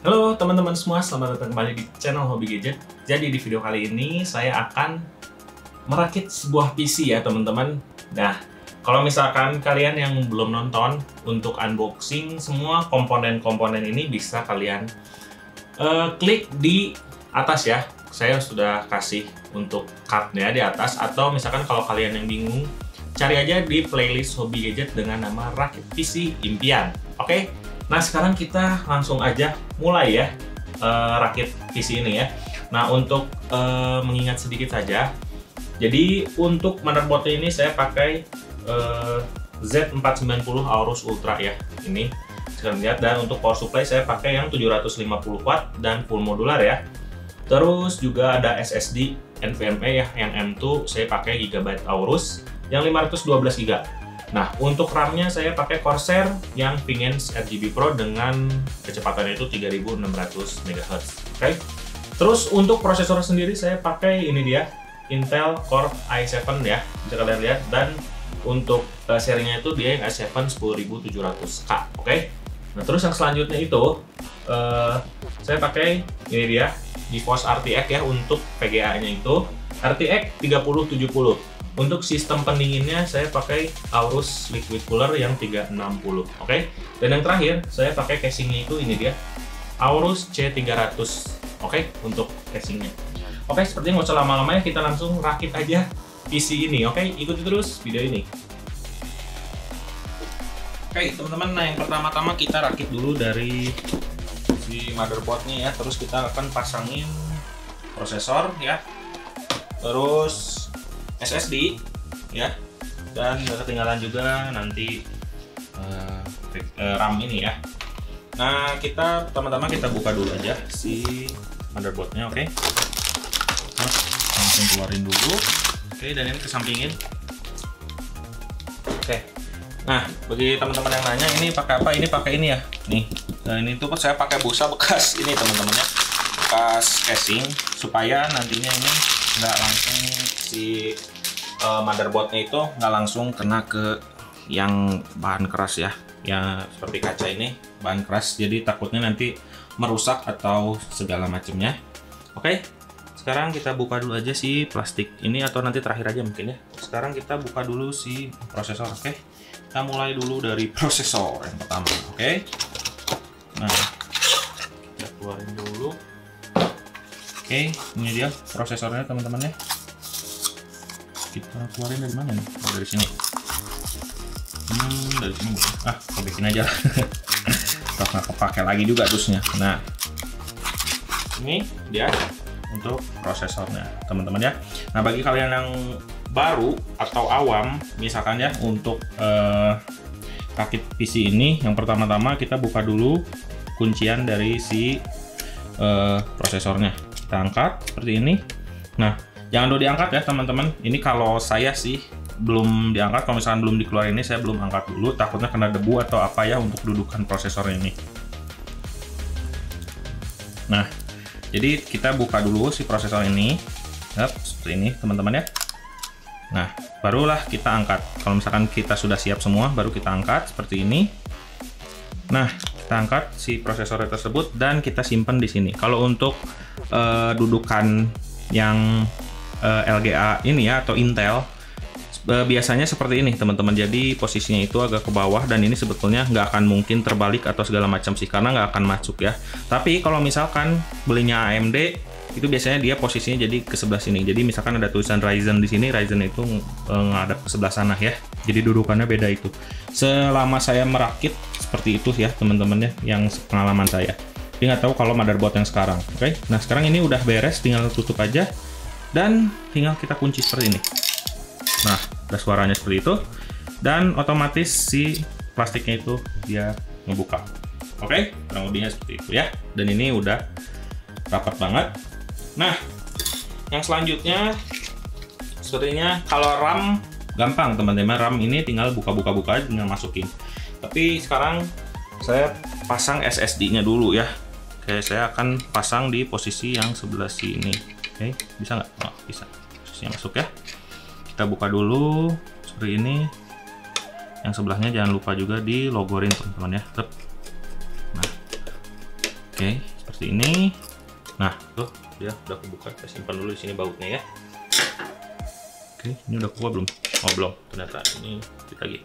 Halo teman-teman semua, selamat datang kembali di channel Hobi Gadget. Jadi di video kali ini saya akan merakit sebuah PC ya teman-teman. Nah, kalau misalkan kalian yang belum nonton untuk unboxing semua komponen-komponen ini bisa kalian klik di atas ya. Saya sudah kasih untuk cardnya di atas, atau misalkan kalau kalian yang bingung, cari aja di playlist Hobi Gadget dengan nama Rakit PC Impian. Oke? Nah, sekarang kita langsung aja mulai ya rakit PC ini ya. Nah, untuk mengingat sedikit saja, jadi untuk motherboardnya ini saya pakai Z490 Aorus Ultra ya, ini kalian lihat. Dan untuk power supply saya pakai yang 750 watt dan full modular ya. Terus juga ada SSD NVMe ya, yang M2 saya pakai GB Aorus yang 512 GB. Nah, untuk RAM-nya saya pakai Corsair yang Vengeance RGB Pro dengan kecepatannya itu 3600 MHz. Oke. Terus untuk prosesor sendiri saya pakai ini dia, Intel Core i7 ya, bisa kalian lihat. Dan untuk serinya itu dia yang i7 10700K. Oke. Nah, terus yang selanjutnya itu saya pakai ini dia, GeForce RTX ya, untuk VGA-nya itu RTX 3070. Untuk sistem pendinginnya saya pakai Aorus Liquid Cooler yang 360. Oke. Dan yang terakhir saya pakai casingnya itu ini dia, Aorus C300. Oke, untuk casingnya. Oke, seperti nggak usah lama-lama ya, kita langsung rakit aja PC ini. Oke, ikuti terus video ini. Oke teman-teman, nah yang pertama-tama kita rakit dulu dari si motherboardnya ya. Terus kita akan pasangin prosesor ya, terus SSD ya, dan nggak ketinggalan juga nanti RAM ini ya. Nah, kita pertama-tama kita buka dulu aja si motherboardnya. Oke. Nah, langsung keluarin dulu. Oke, dan ini kesampingin. Oke. Nah, bagi teman-teman yang nanya ini pakai apa, ini pakai ini ya, nih. Nah, ini tuh saya pakai busa bekas ini teman-teman ya, bekas casing, supaya nantinya ini nggak langsung si motherboardnya itu nggak langsung kena ke yang bahan keras ya, yang seperti kaca ini bahan keras, jadi takutnya nanti merusak atau segala macamnya. Oke, sekarang kita buka dulu aja si plastik ini, atau nanti terakhir aja mungkin ya. Sekarang kita buka dulu si prosesor. Oke, kita mulai dulu dari prosesor yang pertama. Oke, nah kita keluarin dulu. Oke, ini dia prosesornya teman-teman ya. Kita keluarin dari mana nih? Oh, dari sini. Dari sini. Bikin aja. Terus nggak kepake lagi juga terusnya. Nah, ini dia untuk prosesornya, teman-teman ya. Nah, bagi kalian yang baru atau awam, misalkan ya, untuk rakit PC ini, yang pertama-tama kita buka dulu kuncian dari si prosesornya. Kita angkat seperti ini. Nah, jangan dulu diangkat ya teman-teman. Ini kalau saya sih belum diangkat. Kalau misalkan belum dikeluarin ini, saya belum angkat dulu, takutnya kena debu atau apa ya untuk dudukan prosesor ini. Nah, jadi kita buka dulu si prosesor ini. Seperti ini teman-teman ya. Nah, barulah kita angkat. Kalau misalkan kita sudah siap semua, baru kita angkat seperti ini. Nah, kita angkat si prosesor tersebut dan kita simpan di sini. Kalau untuk dudukan yang LGA ini ya, atau Intel, biasanya seperti ini teman-teman. Jadi posisinya itu agak ke bawah, dan ini sebetulnya nggak akan mungkin terbalik atau segala macam sih, karena nggak akan masuk ya. Tapi kalau misalkan belinya AMD, itu biasanya dia posisinya jadi ke sebelah sini. Jadi misalkan ada tulisan Ryzen di sini, Ryzen itu ngadap ke sebelah sana ya. Jadi dudukannya beda itu. Selama saya merakit seperti itu ya teman-teman ya, yang pengalaman saya. Tapi nggak tahu kalau motherboard yang sekarang. Oke, nah sekarang ini udah beres, tinggal tutup aja dan tinggal kita kunci seperti ini. Nah, ada suaranya seperti itu, dan otomatis si plastiknya itu dia ngebuka. Oke, kurang lebihnya seperti itu ya. Dan ini udah rapat banget. Nah, yang selanjutnya sepertinya kalau RAM gampang teman-teman. RAM ini tinggal buka-buka aja, tinggal masukin. Tapi sekarang saya pasang SSD-nya dulu ya. Oke, saya akan pasang di posisi yang sebelah sini. Oke, bisa nggak? Oh, bisa. Posisinya masuk ya. Kita buka dulu seperti ini. Yang sebelahnya jangan lupa juga di logoin teman-teman ya. Nah, oke, seperti ini. Nah, tuh dia udah kebuka. Kita simpan dulu di sini bautnya ya. Oke, ini udah kebuka belum? Oh, belum. Ternyata ini kita lagi.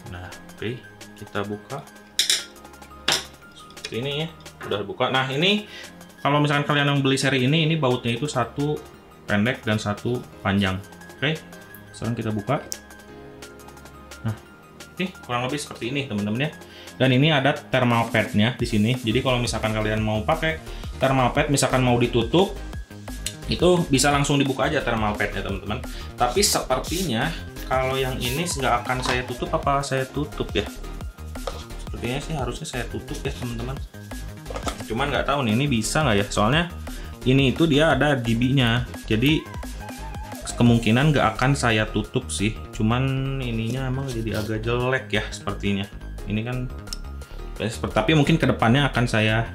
Nah, oke, kita buka. Seperti ini ya. Udah buka. Nah, ini kalau misalkan kalian yang beli seri ini bautnya itu satu pendek dan satu panjang. Oke. Sekarang kita buka. Nah, oke, kurang lebih seperti ini teman-teman ya. Dan ini ada thermal pad-nya di sini. Jadi kalau misalkan kalian mau pakai thermal pad, misalkan mau ditutup, itu bisa langsung dibuka aja thermal pad-nya teman-teman. Tapi sepertinya kalau yang ini nggak akan saya tutup. Apa saya tutup ya? Sepertinya sih harusnya saya tutup ya teman-teman. Cuman nggak tahu nih ini bisa nggak ya? Soalnya ini itu dia ada GB-nya. Jadi kemungkinan nggak akan saya tutup sih. Cuman ininya emang jadi agak jelek ya sepertinya. Ini kan tapi mungkin kedepannya akan saya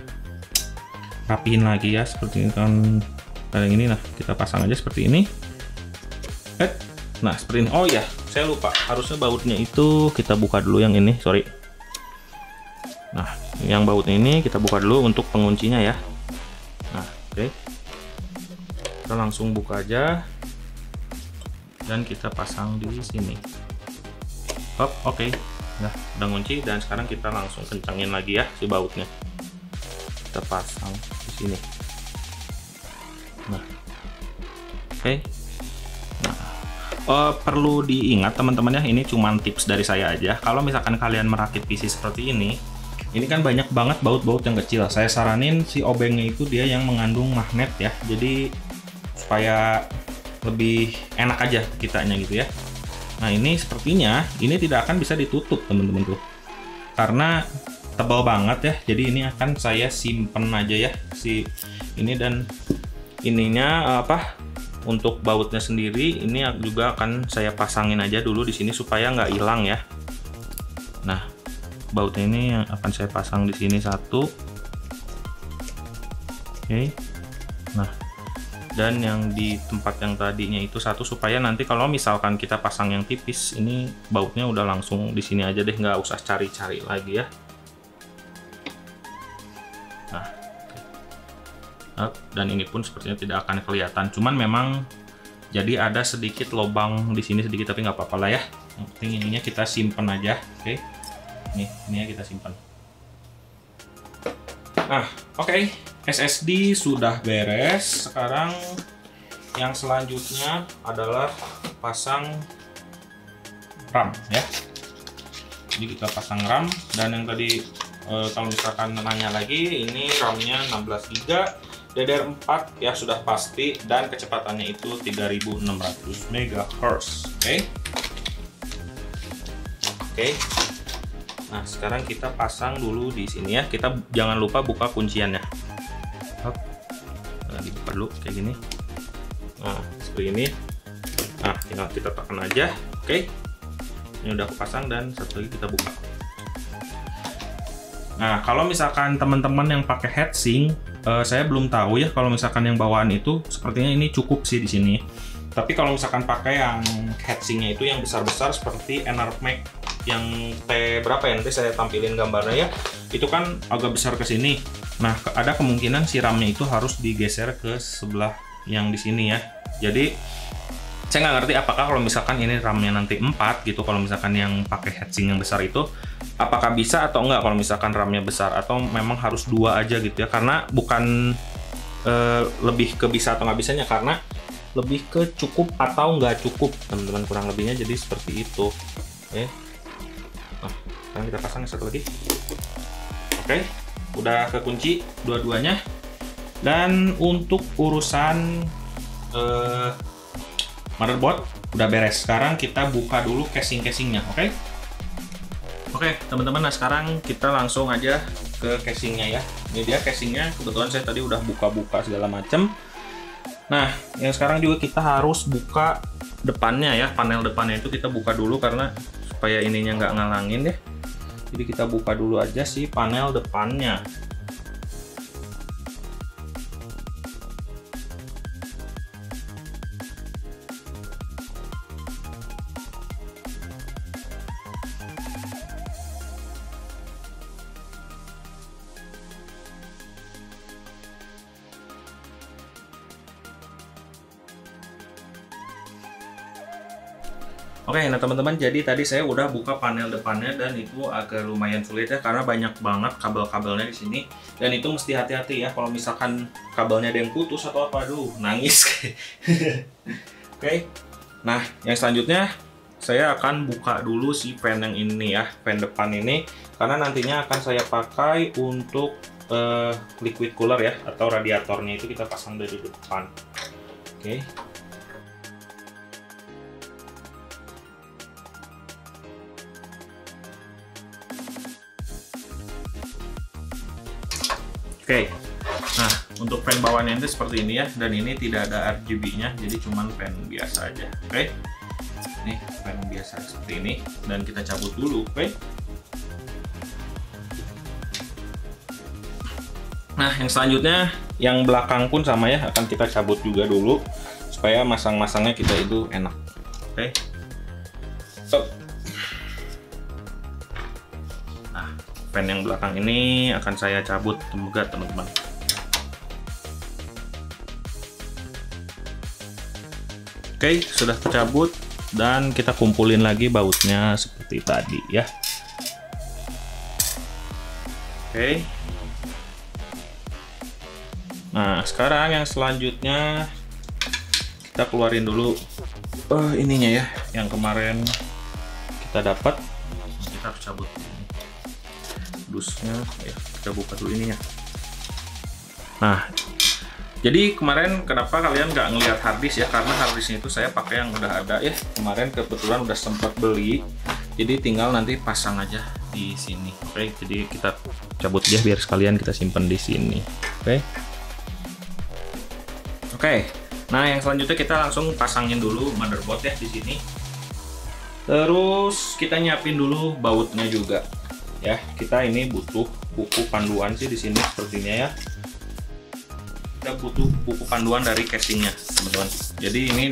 rapihin lagi ya seperti ini kan. Kayak ini, nah kita pasang aja seperti ini. Nah seperti ini. Oh ya, saya lupa, harusnya bautnya itu kita buka dulu yang ini, sorry. Nah yang bautnya ini kita buka dulu untuk penguncinya ya. Nah oke, kita langsung buka aja dan kita pasang di sini. Oke. Nah, udah ngunci dan sekarang kita langsung kencangin lagi ya si bautnya. Kita pasang di sini. Nah, oke. Nah, perlu diingat teman-teman ya, ini cuman tips dari saya aja. Kalau misalkan kalian merakit PC seperti ini kan banyak banget baut-baut yang kecil. Saya saranin si obengnya itu dia yang mengandung magnet ya. Jadi supaya lebih enak aja kitanya gitu ya. Nah ini sepertinya ini tidak akan bisa ditutup teman-teman tuh, karena tebal banget ya. Jadi ini akan saya simpen aja ya si ini, dan ininya untuk bautnya sendiri ini juga akan saya pasangin aja dulu di sini supaya nggak hilang ya. Nah bautnya ini yang akan saya pasang di sini satu. Oke. Nah dan yang di tempat yang tadinya itu satu, supaya nanti kalau misalkan kita pasang yang tipis ini bautnya udah langsung di sini aja deh, nggak usah cari-cari lagi ya. Nah dan ini pun sepertinya tidak akan kelihatan, cuman memang jadi ada sedikit lubang di sini sedikit, tapi nggak apa-apa lah ya. Yang penting ininya kita simpan aja. Oke, nih ini ya kita simpan. Nah oke. SSD sudah beres. Sekarang yang selanjutnya adalah pasang RAM ya. Jadi kita pasang RAM, dan yang tadi kalau misalkan nanya lagi, ini RAM-nya 16 GB, DDR4 ya sudah pasti, dan kecepatannya itu 3600 MHz. Oke. Nah, sekarang kita pasang dulu di sini ya. Kita jangan lupa buka kunciannya. Nah, dibuka dulu kayak gini. Nah, seperti ini. Nah, tinggal kita tekan aja. Oke. Ini udah aku pasang, dan satu lagi kita buka. Nah, kalau misalkan teman-teman yang pakai heatsink, saya belum tahu ya kalau misalkan yang bawaan itu sepertinya ini cukup sih di sini. Tapi kalau misalkan pakai yang heatsinknya itu yang besar-besar seperti Enermax yang T berapa ya, nanti saya tampilin gambarnya ya. Itu kan agak besar ke sini. Nah, ada kemungkinan si RAM-nya itu harus digeser ke sebelah yang di sini ya. Jadi saya nggak ngerti apakah kalau misalkan ini RAM-nya nanti 4 gitu, kalau misalkan yang pakai heatsink yang besar itu apakah bisa atau enggak kalau misalkan RAM-nya besar, atau memang harus 2 aja gitu ya. Karena bukan lebih ke bisa atau nggak bisanya, karena lebih ke cukup atau nggak cukup teman-teman, kurang lebihnya jadi seperti itu. Oke. Nah, sekarang kita pasang satu lagi. Oke, udah kekunci dua-duanya. Dan untuk urusan motherboard udah beres. Sekarang kita buka dulu casing-casingnya. Oke teman-teman, nah sekarang kita langsung aja ke casingnya ya. Ini dia casingnya, kebetulan saya tadi udah buka-buka segala macem. Nah yang sekarang juga kita harus buka depannya ya, panel depannya itu kita buka dulu karena supaya ininya nggak ngalangin deh. Jadi kita buka dulu aja sih panel depannya. Oke, nah teman-teman, jadi tadi saya udah buka panel depannya dan itu agak lumayan sulit ya karena banyak banget kabel-kabelnya di sini, dan itu mesti hati-hati ya kalau misalkan kabelnya ada yang putus atau apa, aduh nangis. Oke, nah yang selanjutnya saya akan buka dulu si fan yang ini ya, fan depan ini, karena nantinya akan saya pakai untuk liquid cooler ya, atau radiatornya itu kita pasang dari depan. Oke. Oke, nah untuk fan bawahnya itu seperti ini ya, dan ini tidak ada RGB-nya, jadi cuman fan biasa aja. Oke, nih fan biasa seperti ini, dan kita cabut dulu. Oke. Nah yang selanjutnya, yang belakang pun sama ya, akan kita cabut juga dulu supaya masang-masangnya kita itu enak. Oke. Nah, fan yang belakang ini akan saya cabut juga teman-teman. Oke, sudah tercabut dan kita kumpulin lagi bautnya seperti tadi ya. Oke. Nah, sekarang yang selanjutnya kita keluarin dulu ininya ya, yang kemarin kita dapat. Kita harus cabut dusnya ya, kita buka dulu ininya. Nah, jadi kemarin kenapa kalian nggak ngelihat harddisk ya, karena harddisknya itu saya pakai yang udah ada ya, kemarin kebetulan udah sempat beli, jadi tinggal nanti pasang aja di sini. Oke, jadi kita cabut dia biar sekalian kita simpan di sini. Oke, nah yang selanjutnya kita langsung pasangin dulu motherboard ya di sini. Terus kita nyiapin dulu bautnya juga ya. Kita ini butuh buku panduan sih di sini sepertinya ya. Kita butuh buku panduan dari casingnya teman-teman. Jadi ini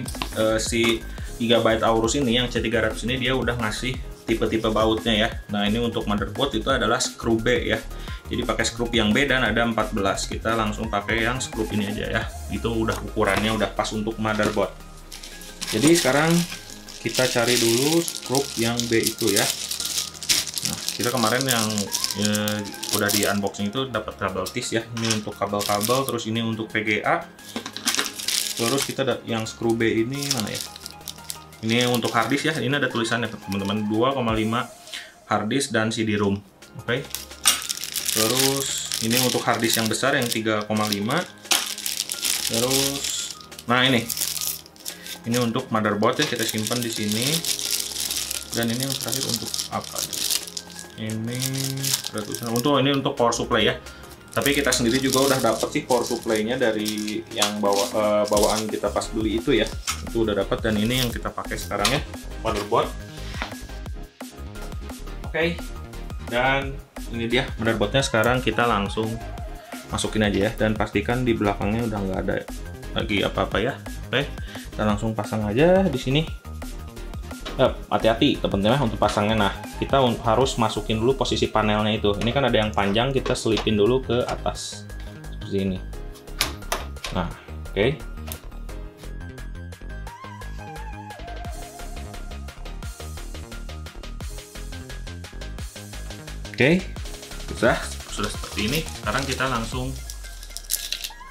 si Gigabyte Aorus ini yang C300 ini dia udah ngasih tipe-tipe bautnya ya. Nah ini untuk motherboard itu adalah screw B ya. Jadi pakai skrup yang B dan ada 14. Kita langsung pakai yang skrup ini aja ya. Itu udah ukurannya udah pas untuk motherboard. Jadi sekarang kita cari dulu skrup yang B itu ya. Nah, kita kemarin yang udah di unboxing itu dapat double disc ya. Ini untuk kabel-kabel, terus ini untuk VGA. Terus kita yang skrup B ini mana ya? Ini untuk harddisk ya. Ini ada tulisannya teman-teman, 2,5 harddisk dan CD-ROM. Oke. Terus ini untuk harddisk yang besar yang 3,5. Terus nah ini untuk motherboard ya, kita simpan di sini. Dan ini yang terakhir untuk apa? Ini untuk ini untuk power supply ya. Tapi kita sendiri juga udah dapet sih power supply-nya dari yang bawaan kita pas beli itu ya. Itu udah dapat, dan ini yang kita pakai sekarang ya, motherboard. Oke. Dan ini dia motherboardnya. Sekarang kita langsung masukin aja ya, dan pastikan di belakangnya udah nggak ada lagi apa-apa ya. Oke, kita langsung pasang aja di sini. Hati-hati teman-teman untuk pasangnya. Nah, kita harus masukin dulu posisi panelnya itu. Ini kan ada yang panjang, kita selipin dulu ke atas seperti ini. Nah, oke. Oke. Sudah seperti ini. Sekarang kita langsung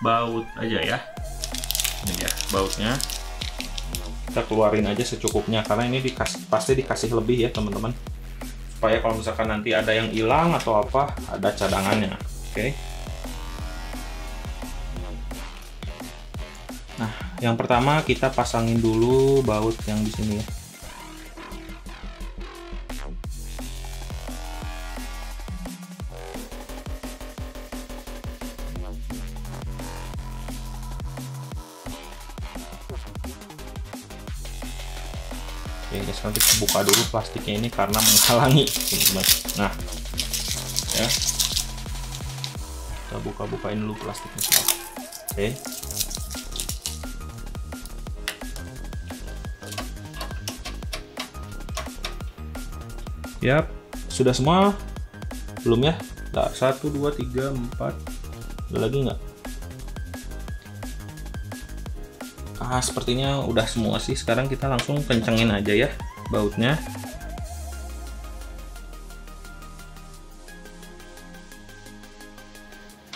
baut aja ya. Ini dia bautnya. Kita keluarin aja secukupnya karena ini pasti dikasih lebih ya teman-teman. Supaya kalau misalkan nanti ada yang hilang atau apa, ada cadangannya. Oke. Nah, yang pertama kita pasangin dulu baut yang di sini ya. Oke, sekarang kita buka dulu plastiknya ini karena menghalangi teman-teman. Nah ya, kita bukain dulu plastiknya. Oke, yap, sudah semua belum ya? Nah, 1 2 3 4, ada lagi nggak? Sepertinya udah semua sih. Sekarang kita langsung kencengin aja ya bautnya.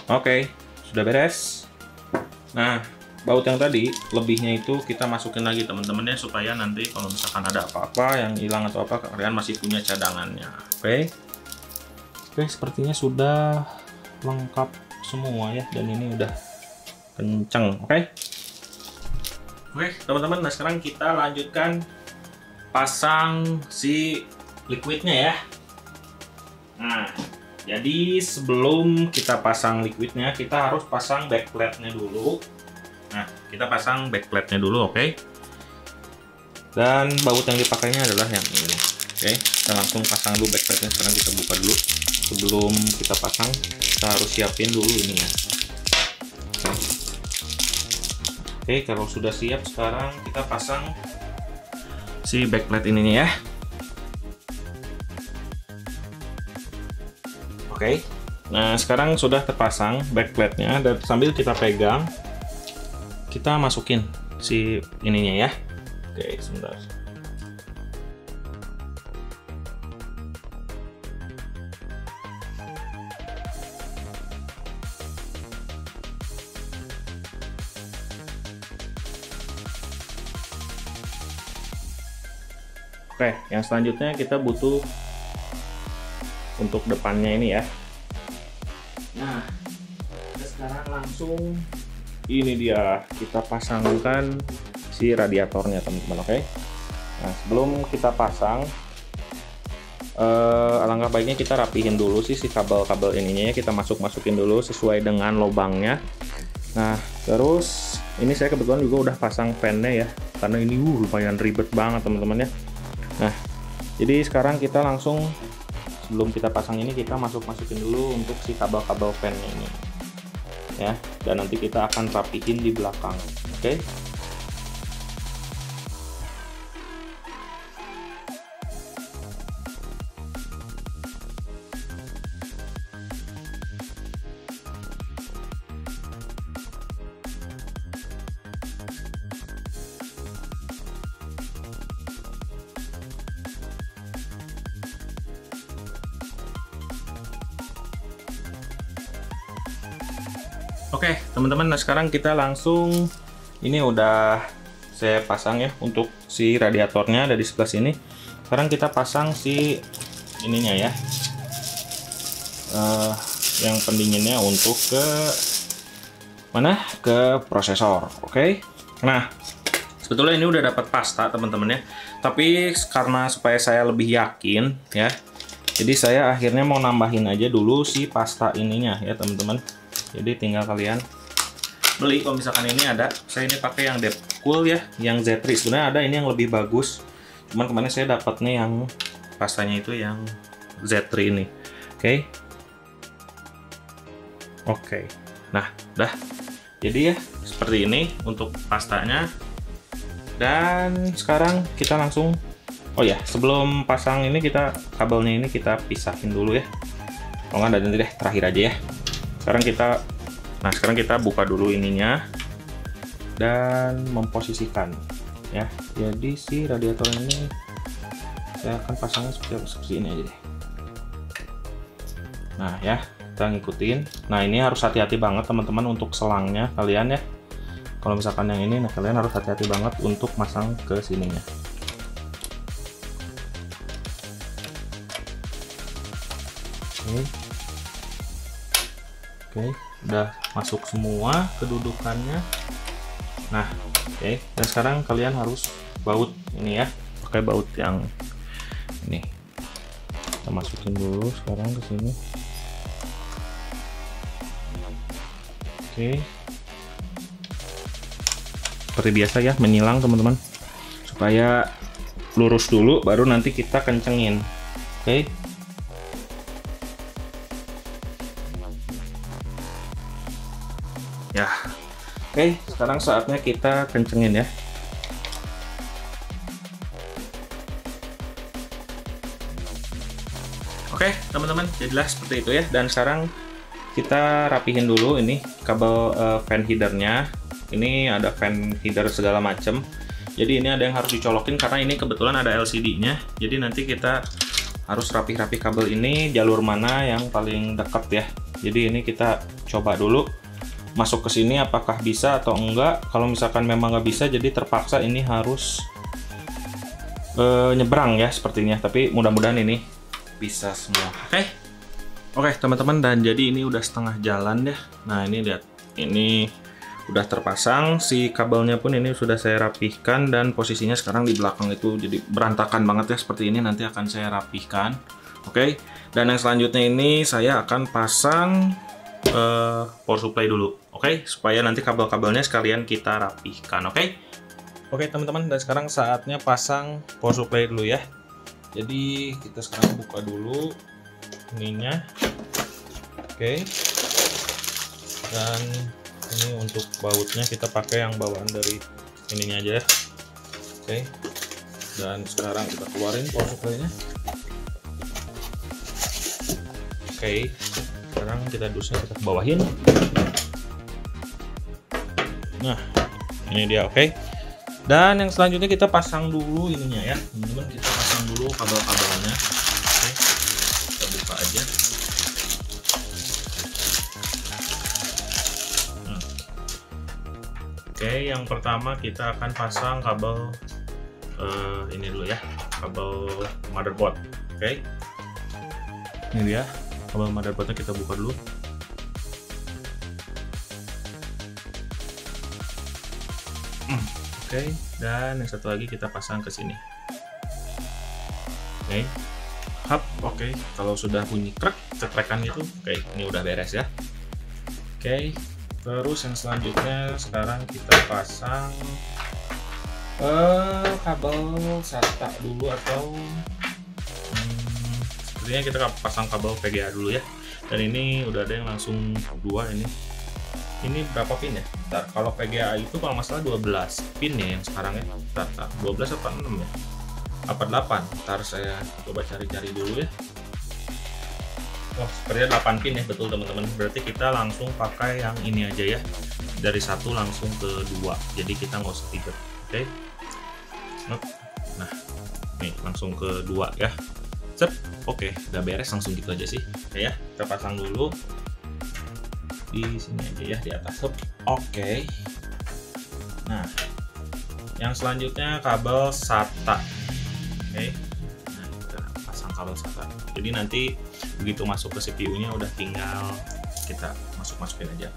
Oke, sudah beres. Nah, baut yang tadi lebihnya itu kita masukin lagi teman-teman ya, supaya nanti kalau misalkan ada apa-apa yang hilang atau apa, kalian masih punya cadangannya. Oke, sepertinya sudah lengkap semua ya, dan ini udah kenceng. Oke, teman-teman. Nah, sekarang kita lanjutkan pasang si liquidnya ya. Nah, jadi sebelum kita pasang liquidnya, kita harus pasang backplate-nya dulu. Nah, kita pasang backplate-nya dulu, oke? Dan baut yang dipakainya adalah yang ini. Oke, kita langsung pasang dulu backplate-nya. Sekarang kita buka dulu. Sebelum kita pasang, kita harus siapin dulu ininya. Oke, kalau sudah siap, sekarang kita pasang si backplate ininya ya. Oke, nah sekarang sudah terpasang backplate-nya, dan sambil kita pegang, kita masukin si ininya ya. Oke, sebentar. Oke, yang selanjutnya kita butuh untuk depannya ini ya. Nah, kita sekarang langsung ini dia, kita pasangkan si radiatornya teman-teman. Oke. Nah, sebelum kita pasang, alangkah baiknya kita rapihin dulu si kabel-kabel ininya ya. Kita masukin dulu sesuai dengan lubangnya. Nah, terus ini saya kebetulan juga udah pasang fan-nya ya, karena ini lumayan ribet banget teman-teman ya. Nah, jadi sekarang kita langsung, sebelum kita pasang ini, kita masukin dulu untuk si kabel-kabel fan-nya ini ya, dan nanti kita akan rapihin di belakang. Oke. Oke, teman-teman, nah sekarang kita langsung, ini udah saya pasang ya untuk si radiatornya, ada di sebelah sini. Sekarang kita pasang si ininya ya, yang pendinginnya untuk ke mana? Ke prosesor. Oke. Nah, sebetulnya ini udah dapat pasta teman-teman ya, tapi karena supaya saya lebih yakin ya, jadi saya akhirnya mau nambahin aja dulu si pasta ininya ya teman-teman. Jadi tinggal kalian beli, kalau misalkan ini ada, saya ini pakai yang Deepcool ya, yang Z3. Sebenarnya ada ini yang lebih bagus, cuman kemarin saya dapat nih yang pastanya itu yang Z3 ini. Oke. Nah, udah. Jadi ya seperti ini untuk pastanya. Dan sekarang kita langsung, oh ya, sebelum pasang ini kita kabelnya ini kita pisahin dulu ya. Kalau nggak, nanti deh terakhir aja ya. Sekarang kita buka dulu ininya dan memposisikan ya. Jadi si radiator ini saya akan pasangnya seperti ini aja deh. Nah ya, kita ngikutin. Nah, ini harus hati-hati banget teman-teman untuk selangnya kalian ya. Kalau misalkan yang ini, nah kalian harus hati-hati banget untuk masang ke sininya. Oke, udah masuk semua kedudukannya. Nah, oke. Dan sekarang kalian harus baut ini ya, pakai baut yang ini. Kita masukin dulu sekarang ke sini. Oke. Seperti biasa ya, menyilang teman-teman, supaya lurus dulu, baru nanti kita kencengin. Oke. Ya, oke, sekarang saatnya kita kencengin ya. Oke, teman-teman, jadilah seperti itu ya. Dan sekarang kita rapihin dulu ini kabel fan headernya. Ini ada fan header segala macam. Jadi ini ada yang harus dicolokin karena ini kebetulan ada LCD-nya. Jadi nanti kita harus rapih-rapih kabel ini, jalur mana yang paling dekat ya. Jadi ini kita coba dulu masuk ke sini apakah bisa atau enggak. Kalau misalkan memang nggak bisa, jadi terpaksa ini harus nyebrang ya sepertinya. Tapi mudah-mudahan ini bisa semua. Oke teman-teman, dan jadi ini udah setengah jalan deh. Nah ini lihat, ini udah terpasang, si kabelnya pun ini sudah saya rapihkan dan posisinya sekarang di belakang itu jadi berantakan banget ya seperti ini. Nanti akan saya rapihkan. Oke, dan yang selanjutnya ini saya akan pasang power supply dulu. Oke, supaya nanti kabel-kabelnya sekalian kita rapihkan. Oke teman-teman, dan sekarang saatnya pasang power supply dulu ya. Jadi kita sekarang buka dulu ininya. Oke, dan ini untuk bautnya kita pakai yang bawaan dari ininya aja ya. Oke, dan sekarang kita keluarin power supply-nya. Oke, sekarang kita dusnya kita bawahin. Nah ini dia. Oke, dan yang selanjutnya kita pasang dulu ininya ya teman-teman. Kita pasang dulu kabel-kabelnya. Oke, kita buka aja. Oke, yang pertama kita akan pasang kabel ini dulu ya, kabel motherboard. Oke, ini dia kabel motherboardnya, kita buka dulu. Oke, dan yang satu lagi kita pasang ke sini. Oke, kalau sudah bunyi krek cetrekan itu, oke, ini udah beres ya. Oke, terus yang selanjutnya sekarang kita pasang kabel SATA dulu, atau sepertinya kita pasang kabel VGA dulu ya. Dan ini udah ada yang langsung 2 ini. Ini berapa pin ya? Bentar, kalau VGA itu kalau masalah 12 pin ya yang sekarang ya. Bentar, 12 apa 6 ya? Apa 8? Ntar saya coba cari-cari dulu ya. Oh, sepertinya 8 pin ya, betul teman-teman. Berarti kita langsung pakai yang ini aja ya. Dari 1 langsung ke 2. Jadi kita nggak usah ribet. Oke. Nah, nih langsung ke 2 ya. Oke, udah beres, langsung gitu aja sih. Oke ya, kita pasang dulu di sini aja ya, di atas. Oke. Nah, yang selanjutnya kabel SATA. Oke. Nah, kita pasang kabel SATA. Jadi nanti begitu masuk ke CPU-nya udah tinggal kita masukin aja.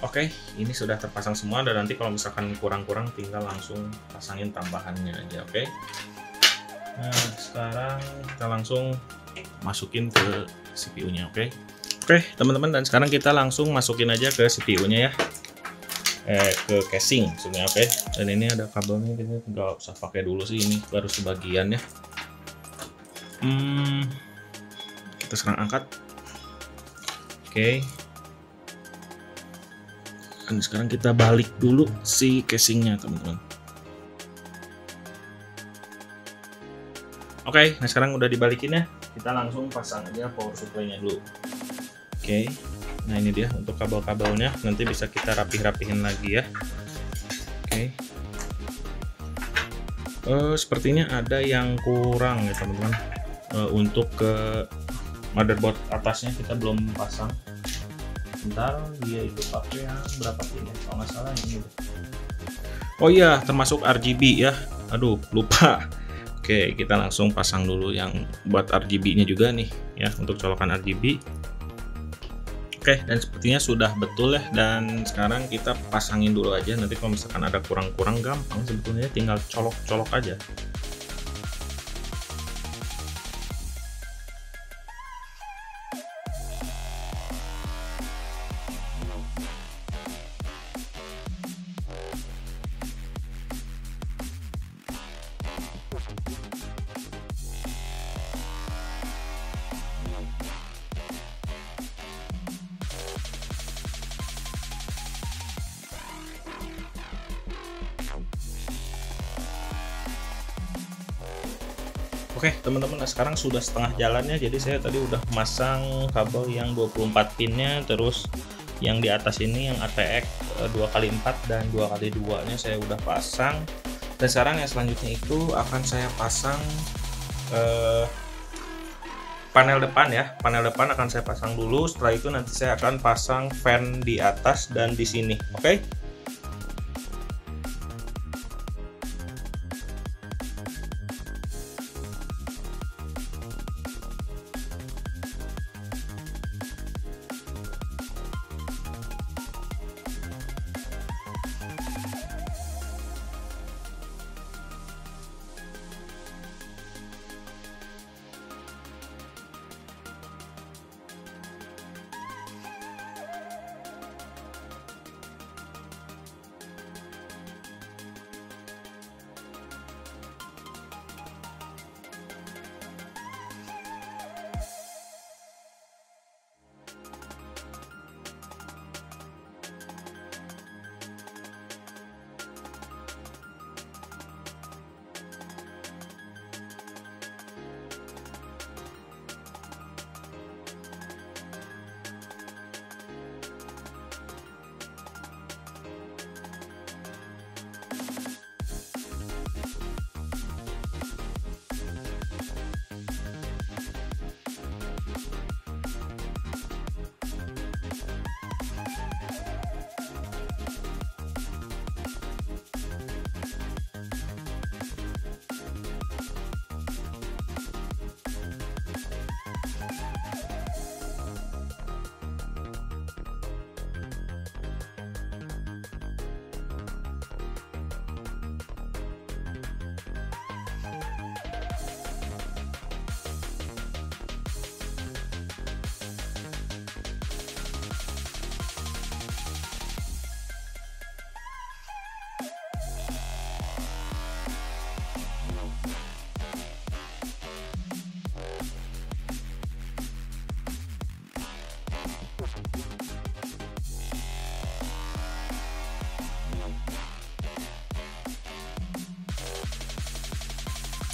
Oke, ini sudah terpasang semua, dan nanti kalau misalkan kurang-kurang tinggal langsung pasangin tambahannya aja. Oke. Nah, sekarang kita langsung masukin ke CPU-nya. Oke, teman-teman, dan sekarang kita langsung masukin aja ke CPU-nya ya. Ke casing maksudnya. Oke, dan ini ada kabelnya, kita nggak usah pakai dulu sih, ini baru sebagian ya. Kita sekarang angkat. Oke, dan sekarang kita balik dulu si casingnya teman-teman. Oke, nah sekarang udah dibalikin ya, kita langsung pasang aja power supply-nya dulu. Oke, nah ini dia untuk kabel-kabelnya, nanti bisa kita rapih-rapihin lagi ya. Oke, sepertinya ada yang kurang ya teman-teman. Untuk ke motherboard atasnya kita belum pasang. Bentar, dia itu pakai yang berapa pin ya? Kalau nggak salah ini. Oh iya, termasuk RGB ya. Aduh, lupa. Oke, kita langsung pasang dulu yang buat RGB-nya juga nih ya, untuk colokan RGB. Oke, dan sepertinya sudah betul ya. Dan sekarang kita pasangin dulu aja. Nanti kalau misalkan ada kurang-kurang, gampang sebetulnya, tinggal colok-colok aja. Oke teman-teman, nah sekarang sudah setengah jalannya. Jadi saya tadi udah masang kabel yang 24 pinnya, terus Yang di atas ini yang ATX 2x4 dan 2x2 nya saya udah pasang. Dan sekarang yang selanjutnya itu akan saya pasang panel depan ya. Panel depan akan saya pasang dulu. Setelah itu nanti saya akan pasang fan di atas dan di sini. Oke?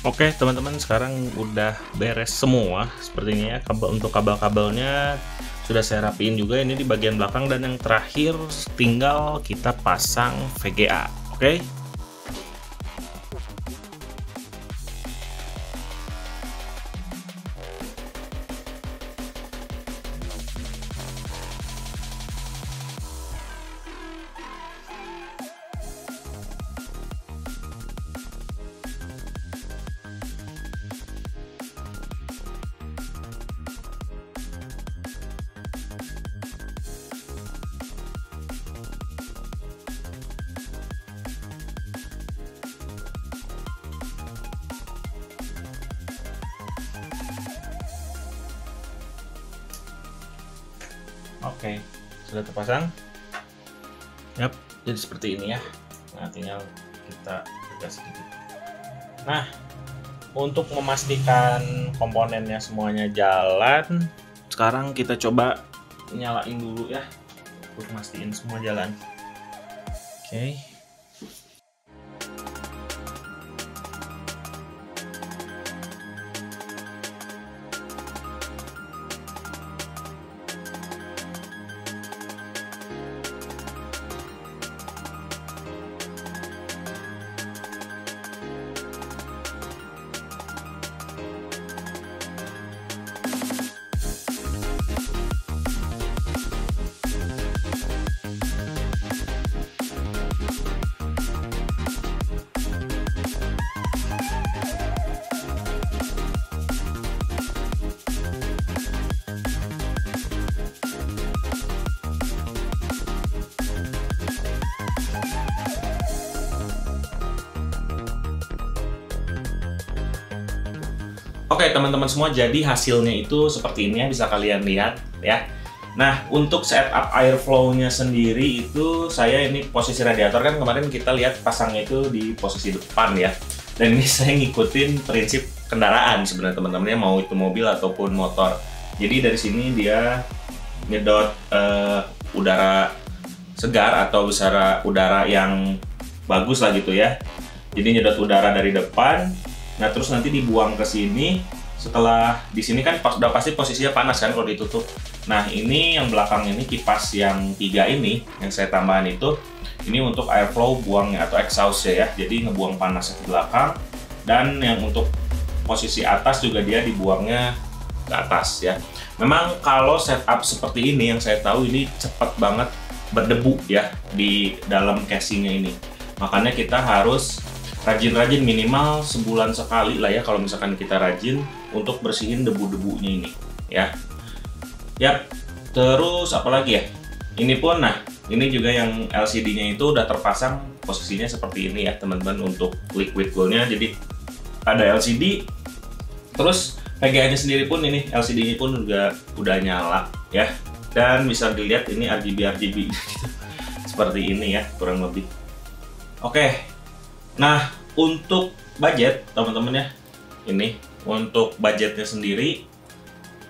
Oke teman-teman, sekarang udah beres semua sepertinya ya. Untuk kabel-kabelnya sudah saya rapiin juga ini di bagian belakang, dan yang terakhir tinggal kita pasang VGA. Oke. Oke, sudah terpasang. Yap, jadi seperti ini ya. Nah, tinggal kita tegas sedikit. Nah, untuk memastikan komponennya semuanya jalan, sekarang kita coba nyalain dulu ya, untuk mastiin semua jalan. Oke. Oke teman-teman semua, jadi hasilnya itu seperti ini ya, bisa kalian lihat ya. Nah, untuk setup airflow-nya sendiri itu saya ini posisi radiator kan kemarin kita lihat pasangnya itu di posisi depan ya. Dan ini saya ngikutin prinsip kendaraan sebenarnya teman-teman ya, mau itu mobil ataupun motor. Jadi dari sini dia nyedot udara segar atau udara yang bagus lah gitu ya. Jadi nyedot udara dari depan. Nah, terus nanti dibuang ke sini. Setelah di sini kan udah pasti posisinya panas kan kalau ditutup. Nah, ini yang belakang ini, kipas yang 3 ini yang saya tambahan itu, ini untuk airflow buangnya atau exhaust ya. Jadi ngebuang panas ke belakang, dan yang untuk posisi atas juga dia dibuangnya ke atas ya. Memang kalau setup seperti ini yang saya tahu ini cepat banget berdebu ya di dalam casingnya ini. Makanya kita harus rajin-rajin, minimal sebulan sekali lah ya kalau misalkan kita rajin untuk bersihin debu-debunya ini ya. Yap, terus apa lagi ya? Ini pun, nah ini juga yang LCD-nya itu udah terpasang posisinya seperti ini ya teman-teman untuk liquid gold-nya. Jadi ada LCD, terus VGA-nya sendiri pun ini LCD-nya pun juga udah nyala ya. Dan bisa dilihat ini RGB gitu. Seperti ini ya kurang lebih. Oke, nah untuk budget teman-teman ya, ini untuk budgetnya sendiri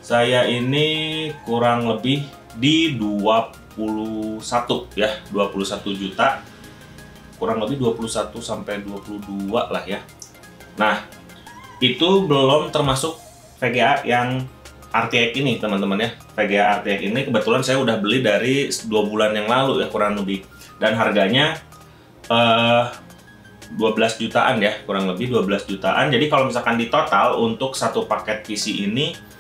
saya ini kurang lebih di 21 ya, 21 juta, kurang lebih 21 sampai 22 lah ya. Nah, itu belum termasuk VGA yang RTX ini teman-teman ya. VGA RTX ini kebetulan saya udah beli dari 2 bulan yang lalu ya kurang lebih, dan harganya 12 jutaan ya, kurang lebih 12 jutaan. Jadi kalau misalkan di total untuk satu paket PC ini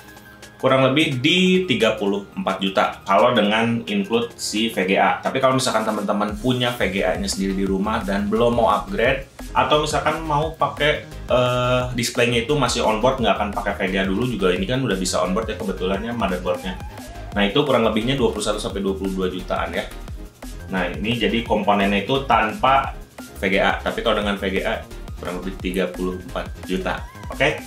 kurang lebih di 34 juta kalau dengan include si VGA. Tapi kalau misalkan teman-teman punya VGA-nya sendiri di rumah dan belum mau upgrade, atau misalkan mau pakai displaynya itu masih onboard, nggak akan pakai VGA dulu juga, ini kan udah bisa onboard ya kebetulannya motherboardnya. Nah itu kurang lebihnya 21 sampai 22 jutaan ya. Nah ini jadi komponennya itu tanpa VGA, tapi kalau dengan VGA kurang lebih 34 juta. Oke?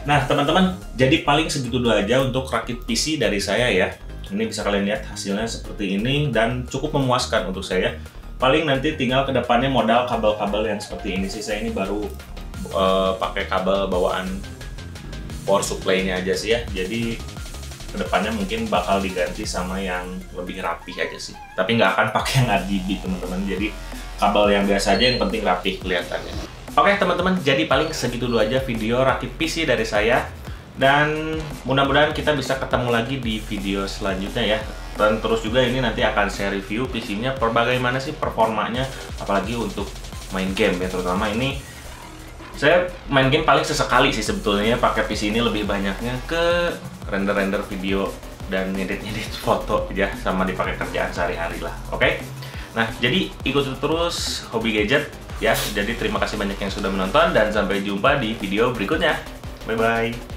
Nah teman-teman, jadi paling segitu dulu aja untuk rakit PC dari saya ya. Ini bisa kalian lihat hasilnya seperti ini dan cukup memuaskan untuk saya. Paling nanti tinggal kedepannya modal kabel-kabel yang seperti ini sih. Saya ini baru pakai kabel bawaan power supply-nya aja sih ya. Jadi kedepannya mungkin bakal diganti sama yang lebih rapih aja sih. Tapi nggak akan pakai yang RGB teman-teman. Jadi kabel yang biasa aja, yang penting rapih kelihatannya. Oke teman-teman, jadi paling segitu dulu aja video rakit PC dari saya. Dan mudah-mudahan kita bisa ketemu lagi di video selanjutnya ya. Dan terus juga ini nanti akan saya review PC-nya bagaimana sih performanya, apalagi untuk main game ya. Terutama ini saya main game paling sesekali sih sebetulnya, pakai PC ini lebih banyaknya ke render-render video dan ngedit-ngedit foto ya, sama dipakai kerjaan sehari-hari lah. Oke? Nah, jadi ikuti terus Hobi Gadget ya. Jadi terima kasih banyak yang sudah menonton dan sampai jumpa di video berikutnya. Bye-bye.